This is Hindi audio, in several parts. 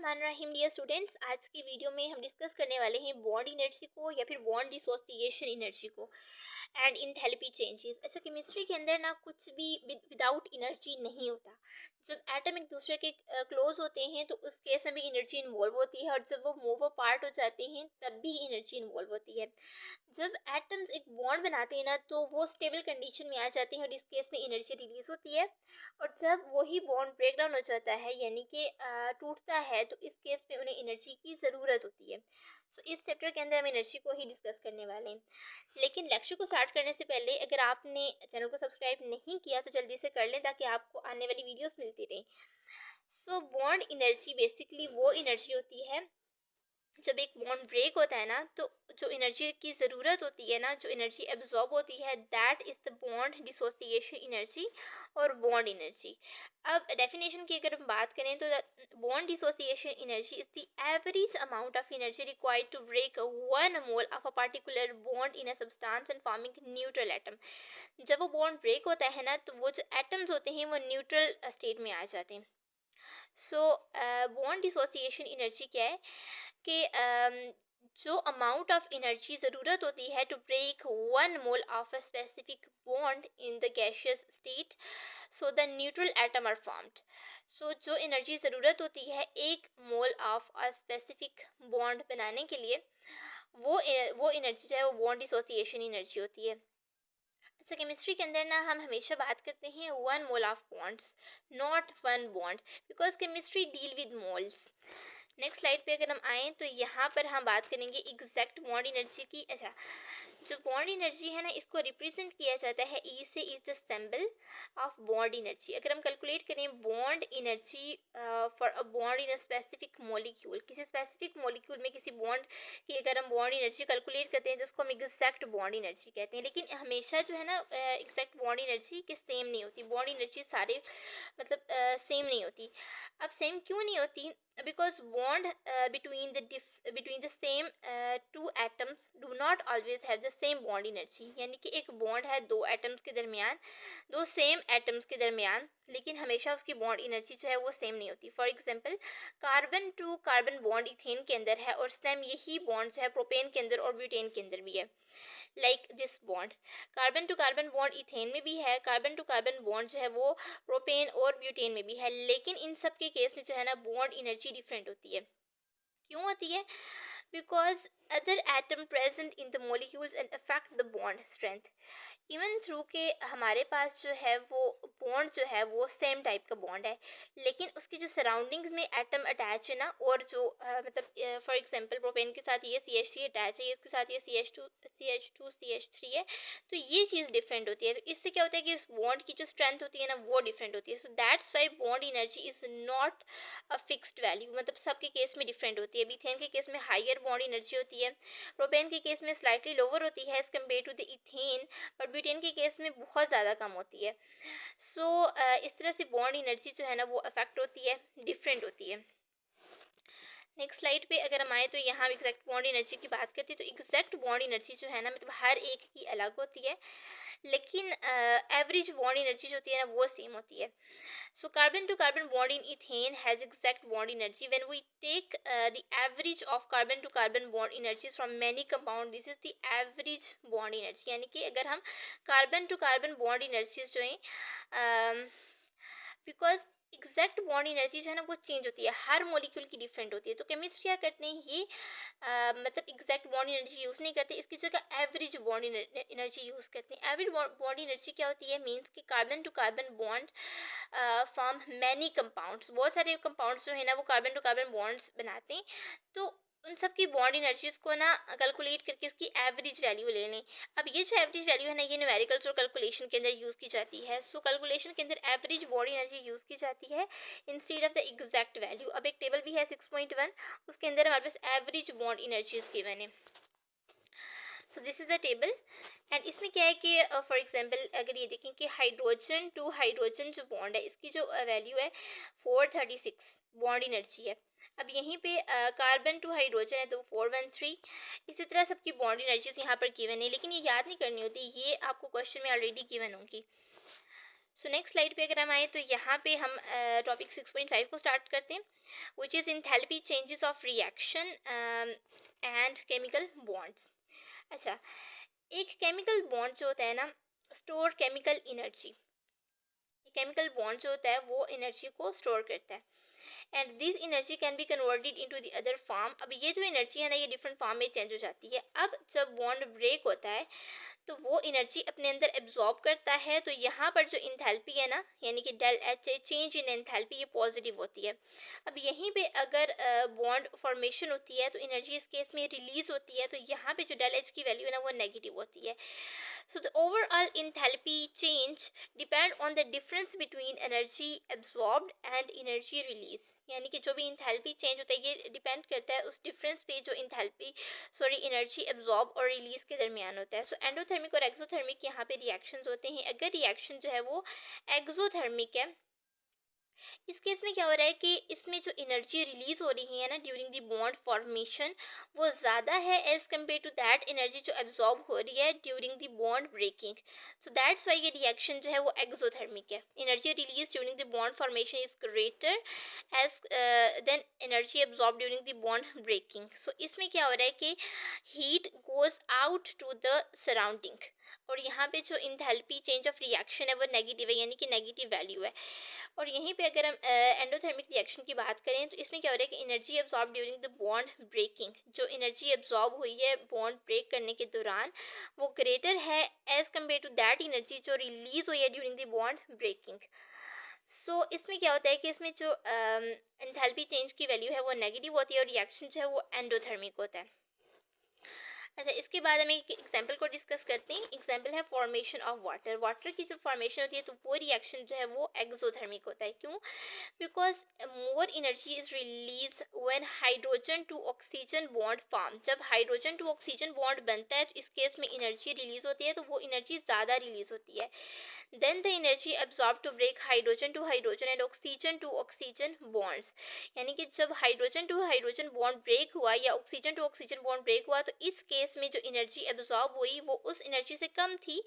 बिस्मिल्लाहिर्रहमानिर्रहीम। डियर स्टूडेंट्स, आज की वीडियो में हम डिस्कस करने वाले हैं बॉन्ड एनर्जी को या फिर बॉन्ड डिसोसिएशन एनर्जी को एंड इंथैल्पी चेंजेस। अच्छा, केमिस्ट्री के अंदर ना कुछ भी विदाउट एनर्जी नहीं होता। जब एटम एक दूसरे के क्लोज होते हैं तो उस केस में भी एनर्जी इन्वॉल्व होती है, और जब वो मूव अपार्ट हो जाते हैं तब भी एनर्जी इन्वॉल्व होती है। जब एटम्स एक बॉन्ड बनाते हैं ना तो वो स्टेबल कंडीशन में आ जाते हैं और इस केस में एनर्जी रिलीज होती है। और जब वही बॉन्ड ब्रेक डाउन हो जाता है यानी कि टूटता है तो इस केस में उन्हें एनर्जी की ज़रूरत होती है। सो इस चैप्टर के अंदर हम एनर्जी को ही डिस्कस करने वाले हैं। लेकिन लेक्चर को स्टार्ट करने से पहले अगर आपने चैनल को सब्सक्राइब नहीं किया तो जल्दी से कर लें ताकि आपको आने वाली वीडियोस मिलती रहें। सो बॉन्ड एनर्जी बेसिकली वो एनर्जी होती है जब एक बॉन्ड ब्रेक होता है ना तो जो एनर्जी की ज़रूरत होती है ना, जो एनर्जी एब्जॉर्ब होती है, that is the bond dissociation energy और बॉन्ड एनर्जी। अब डेफिनेशन की अगर हम बात करें तो bond dissociation energy is the average amount of energy required to break one mole of a particular bond in a substance and forming neutral atom. जब वो बॉन्ड ब्रेक होता है ना तो वो जो एटम्स होते हैं वो न्यूट्रल स्टेट में आ जाते हैं। सो बॉन्ड डिसोसिएशन एनर्जी क्या है कि जो अमाउंट ऑफ एनर्जी ज़रूरत होती है to break one mole of a specific bond in the gaseous state, so the neutral atom are formed. So जो एनर्जी ज़रूरत होती है एक mole of a specific bond बनाने के लिए, वो एनर्जी जो है वो बॉन्ड डिसोसिएशन एनर्जी होती है। अच्छा, केमिस्ट्री के अंदर ना हम हमेशा बात करते हैं one mole of bonds, not one bond, because chemistry deal with moles. Next slide पे अगर हम आएँ तो यहाँ पर हम बात करेंगे एग्जैक्ट बॉन्ड एनर्जी की। अच्छा, जो बॉन्ड एनर्जी है ना इसको रिप्रेजेंट किया जाता है ई से, is the symbol of bond energy. अगर हम कैलकुलेट करें bond energy for a bond in a specific molecule, किसी स्पेसिफिक मॉलिक्यूल में किसी बॉन्ड की अगर हम बॉन्ड एनर्जी कैलकुलेट करते हैं तो उसको हम एग्जैक्ट बॉन्ड एनर्जी कहते हैं। लेकिन हमेशा जो है ना एग्जैक्ट बॉन्ड एनर्जी की सेम नहीं होती। बॉन्ड एनर्जी सारे मतलब सेम नहीं होती। अब सेम क्यों नहीं होती? Because bond between the same two atoms do not always have the same bond energy। यानी कि एक बॉन्ड है दो एटम्स के दरमियान, दो सेम एटम्स के दरमियान, लेकिन हमेशा उसकी बॉन्ड एनर्जी जो है वो सेम नहीं होती। For example, carbon to carbon bond ethane के अंदर है और सेम यही बॉन्ड जो है प्रोपेन के अंदर और ब्यूटेन के अंदर भी है। Like this bond carbon to carbon bond ethane में भी है, कार्बन टू कार्बन बॉन्ड जो है वो प्रोपेन और ब्यूटेन में भी है। लेकिन इन सब के केस में जो है ना बॉन्ड एनर्जी डिफरेंट होती है। क्यों होती है? Because other atom present in the molecules and affect the bond strength. Even through के हमारे पास जो है वो बॉन्ड जो है वो सेम टाइप का बॉन्ड है, लेकिन उसकी जो सराउंडिंग्स में एटम अटैच है ना, और जो मतलब फॉर एग्जांपल प्रोपेन के साथ ये CH3 अटैच है, इसके साथ ये CH2 CH3 है, तो ये चीज़ डिफरेंट होती है। तो इससे क्या होता है कि उस बॉन्ड की जो स्ट्रेंथ होती है ना वो डिफरेंट होती है। सो that's Y bond energy is not a fixed value, मतलब सबके केस में डिफरेंट होती है। मीथेन के केस में हायर बॉन्ड एनर्जी होती है, प्रोपेन के केस में स्लाइटली लोअर होती है as compare to the ethane, but butane के केस में बहुत ज़्यादा कम होती है। सो इस तरह से बॉन्ड एनर्जी जो है ना वो अफेक्ट होती है, डिफरेंट होती है। नेक्स्ट स्लाइड पे अगर हम आए तो यहाँ एग्जैक्ट बॉन्ड एनर्जी की बात करते हैं तो एग्जैक्ट बॉन्ड एनर्जी जो है ना मतलब हर एक की अलग होती है, लेकिन एवरेज बॉन्ड एनर्जी जो होती है ना वो सेम होती है। So carbon to carbon bond in ethane has exact bond energy when we take the average of carbon to carbon bond energies from many compound, this is the average bond energy. यानी कि अगर हम carbon to carbon bond energies जो हैं, बिकॉज एग्जैक्ट बॉन्ड एनर्जी जो है ना वो चेंज होती है, हर मॉलिक्यूल की डिफरेंट होती है। तो केमिस्ट क्या करते हैं, ये मतलब एग्जैक्ट बॉन्ड एनर्जी यूज़ नहीं करते, इसकी जगह एवरेज बॉन्ड एनर्जी यूज़ करते हैं। एवरेज बॉन्ड एनर्जी क्या होती है? मीन्स कि carbon to carbon bond form many compounds, बहुत सारे कंपाउंड्स जो है ना वो कार्बन टू कार्बन बॉन्ड्स बनाते हैं। तो उन सब की बॉन्ड एनर्जीज को ना कैलकुलेट करके उसकी एवरेज वैल्यू ले लें। अब ये जो एवरेज वैल्यू है ना ये न्यूमेरिकल्स और कैलकुलेशन के अंदर यूज़ की जाती है। सो कैलकुलेशन के अंदर एवरेज बॉडी एनर्जी यूज़ की जाती है instead of the exact value. अब एक टेबल भी है 6.1, उसके अंदर हमारे पास एवरेज बॉन्ड एनर्जीज गिवन है। So this is the table and इसमें क्या है कि फॉर एग्जांपल अगर ये देखें कि हाइड्रोजन टू हाइड्रोजन जो बॉन्ड है इसकी जो वैल्यू है 436 बॉन्ड एनर्जी है। अब यहीं पे कार्बन टू हाइड्रोजन है तो 413। इसी तरह सबकी बॉन्ड एनर्जीज यहाँ पर गिवन है, लेकिन ये याद नहीं करनी होती, ये आपको क्वेश्चन में ऑलरेडी गिवन होंगी। सो नेक्स्ट स्लाइड पे अगर हम आए तो यहाँ पे हम टॉपिक 6.5 को स्टार्ट करते हैं, which is enthalpy changes of reaction and chemical bonds. अच्छा, एक केमिकल बॉन्ड जो होता है ना, store chemical energy. Chemical bond जो होता है वो एनर्जी को स्टोर करता है, and this energy can be converted into the other form. अब ये जो एनर्जी है ना, ये डिफरेंट फॉर्म में चेंज हो जाती है। अब जब बॉन्ड ब्रेक होता है तो वो एनर्जी अपने अंदर एब्जॉर्ब करता है, तो यहाँ पर जो इंथैल्पी है ना, यानी कि del H, change in enthalpy, ये पॉजिटिव होती है। अब यहीं पे अगर बॉन्ड फॉर्मेशन होती है तो एनर्जी इस केस में रिलीज होती है, तो यहाँ पे जो डेल एच की वैल्यू है ना, वो नेगेटिव होती है। So the overall enthalpy change depend on the difference between energy absorbed and energy release। यानी कि जो भी इंथैल्पी चेंज होता है ये डिपेंड करता है उस डिफरेंस पे जो एनर्जी एब्जॉर्ब और रिलीज के दरमियान होता है। सो एंडोथर्मिक और एक्सोथर्मिक यहाँ पे रिएक्शंस होते हैं। अगर रिएक्शन जो है वो एक्सोथर्मिक है, इस केस में क्या हो रहा है कि इसमें जो एनर्जी रिलीज हो रही है ना ड्यूरिंग द बॉन्ड फॉर्मेशन, वो ज़्यादा है as compare to that energy जो एब्जॉर्ब हो रही है during the bond breaking. So that's why ये रिएक्शन जो है वो एक्सोथर्मिक है। Energy release during the bond formation is greater as than energy absorb during the bond breaking. So इसमें क्या हो रहा है कि heat goes out to the surrounding, और यहाँ पे जो इंथैल्पी चेंज ऑफ रिएक्शन है वो नेगेटिव है, यानी कि नेगेटिव वैल्यू है। और यहीं पे अगर हम एंडोथर्मिक रिएक्शन की बात करें तो इसमें क्या हो रहा है कि energy absorb during the bond breaking, जो एनर्जी एब्जॉर्ब हुई है बॉन्ड ब्रेक करने के दौरान, वो ग्रेटर है as compare to that energy जो रिलीज हुई है during the bond breaking. So इसमें क्या होता है कि इसमें जो एंथैल्पी चेंज की वैल्यू है वो नेगेटिव होती है और रिएक्शन जो है वो एंडोथर्मिक होता है। अच्छा, इसके बाद हम एक एग्जांपल को डिस्कस करते हैं। एग्जांपल है फॉर्मेशन ऑफ वाटर। वाटर की जब फॉर्मेशन होती है तो वो रिएक्शन जो है वो एक्सोथर्मिक होता है। क्यों? Because more energy is release when hydrogen to oxygen bond form. जब हाइड्रोजन टू ऑक्सीजन बॉन्ड बनता है तो इस केस में एनर्जी रिलीज होती है, तो वो एनर्जी ज़्यादा रिलीज होती है। Then the energy absorbed to break hydrogen to hydrogen and oxygen to oxygen bonds। यानी कि जब hydrogen to hydrogen bond break हुआ या oxygen to oxygen bond break हुआ, तो इस केस में जो एनर्जी एब्जॉर्ब हुई वो उस एनर्जी से कम थी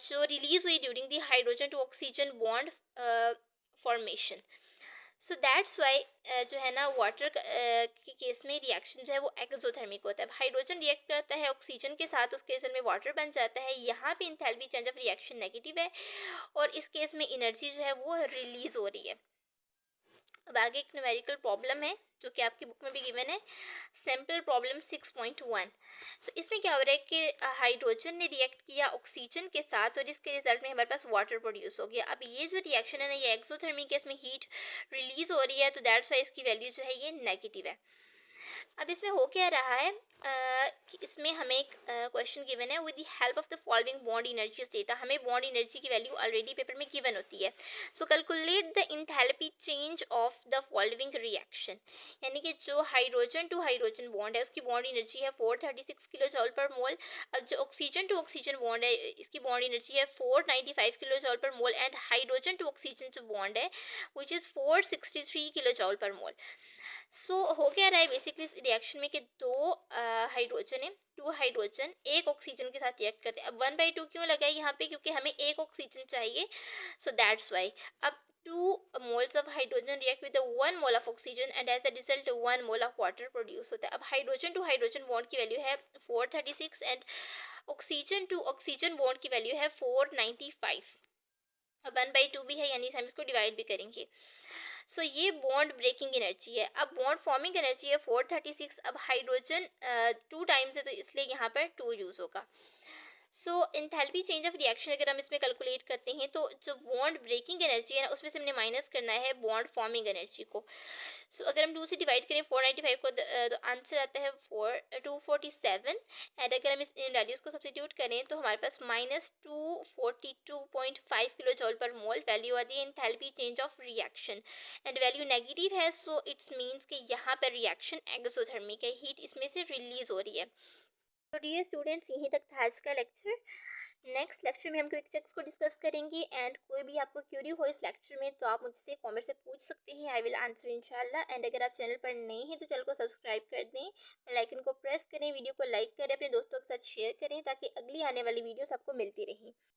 जो रिलीज हुई during the hydrogen to oxygen bond formation. So that's why जो है ना वाटर के केस में रिएक्शन जो है वो एक्सोथर्मिक होता है। हाइड्रोजन रिएक्ट करता है ऑक्सीजन के साथ, उस केस में वाटर बन जाता है। यहाँ पे enthalpy change of reaction negative है और इस केस में एनर्जी जो है वो रिलीज हो रही है। अब आगे एक न्यूमेरिकल प्रॉब्लम है जो कि आपकी बुक में भी गिवन है, सैम्पल प्रॉब्लम 6.1। सो इसमें क्या हो रहा है कि हाइड्रोजन ने रिएक्ट किया ऑक्सीजन के साथ और इसके रिजल्ट में हमारे पास वाटर प्रोड्यूस हो गया। अब ये जो रिएक्शन है ना, ये एक्सोथर्मिक है, इसमें हीट रिलीज हो रही है, तो दैट्स वाई इसकी वैल्यू जो है ये नेगेटिव है। अब इसमें हो क्या रहा है कि इसमें हमें एक क्वेश्चन गिवन है, with the help of the following bond energy data. हमें बॉन्ड एनर्जी की वैल्यू ऑलरेडी पेपर में गिवन होती है। सो calculate the enthalpy change of the following reaction. यानी कि जो हाइड्रोजन टू हाइड्रोजन बॉन्ड है उसकी बॉन्ड एनर्जी है 436 किलो जॉल पर मोल। अब जो ऑक्सीजन टू ऑक्सीजन बॉन्ड है इसकी बॉन्ड एनर्जी है 495 किलो जॉल पर मोल, एंड हाइड्रोजन टू ऑक्सीजन जो बॉन्ड है विच इज़ 463 किलो जॉल पर मोल। सो हो क्या रहा है बेसिकली इस रिएक्शन में कि दो हाइड्रोजन है, टू हाइड्रोजन एक ऑक्सीजन के साथ रिएक्ट करते हैं। अब 1/2 क्यों लगा है यहाँ पे? क्योंकि हमें एक ऑक्सीजन चाहिए, सो दैट्स वाई। अब 2 moles of hydrogen react with the 1 mole of oxygen and as a result 1 mole of water produce होता है। अब हाइड्रोजन टू हाइड्रोजन बॉन्ड की वैल्यू है 436 and oxygen to oxygen bond की वैल्यू है 495। अब 1/2 भी है, यानी हम इसको डिवाइड भी करेंगे। सो ये बॉन्ड ब्रेकिंग एनर्जी है। अब बॉन्ड फॉर्मिंग एनर्जी है 436। अब हाइड्रोजन 2 टाइम्स है तो इसलिए यहाँ पर 2 यूज़ होगा। सो इंथैल्पी चेंज ऑफ रिएक्शन अगर हम इसमें कैलकुलेट करते हैं तो जो बॉन्ड ब्रेकिंग एनर्जी है ना उसमें से हमने माइनस करना है बॉन्ड फॉर्मिंग एनर्जी को। सो अगर हम 2 से डिवाइड करें 495 को तो आंसर आता है 247। एंड अगर हम इस इन वैल्यूज़ को सब्स्टिट्यूट करें तो हमारे पास -242.5 किलो जॉल पर मोल वैल्यू आती है enthalpy change of reaction, and value negative है। सो इट्स मीन्स कि यहाँ पर रिएक्शन एक्सोथर्मिक है, हीट इसमें से रिलीज हो रही है। तो डियर स्टूडेंट्स, यहीं तक था आज का लेक्चर। नेक्स्ट लेक्चर में हम क्विक टेक्स्ट को डिस्कस करेंगे, एंड कोई भी आपको क्यूरी हो इस लेक्चर में तो आप मुझसे कमेंट से पूछ सकते हैं, आई विल आंसर इंशाल्लाह। एंड अगर आप चैनल पर नए हैं तो चैनल को सब्सक्राइब कर दें, बेल आइकन को प्रेस करें, वीडियो को लाइक करें, अपने दोस्तों के साथ शेयर करें ताकि अगली आने वाली वीडियोस आपको मिलती रहें।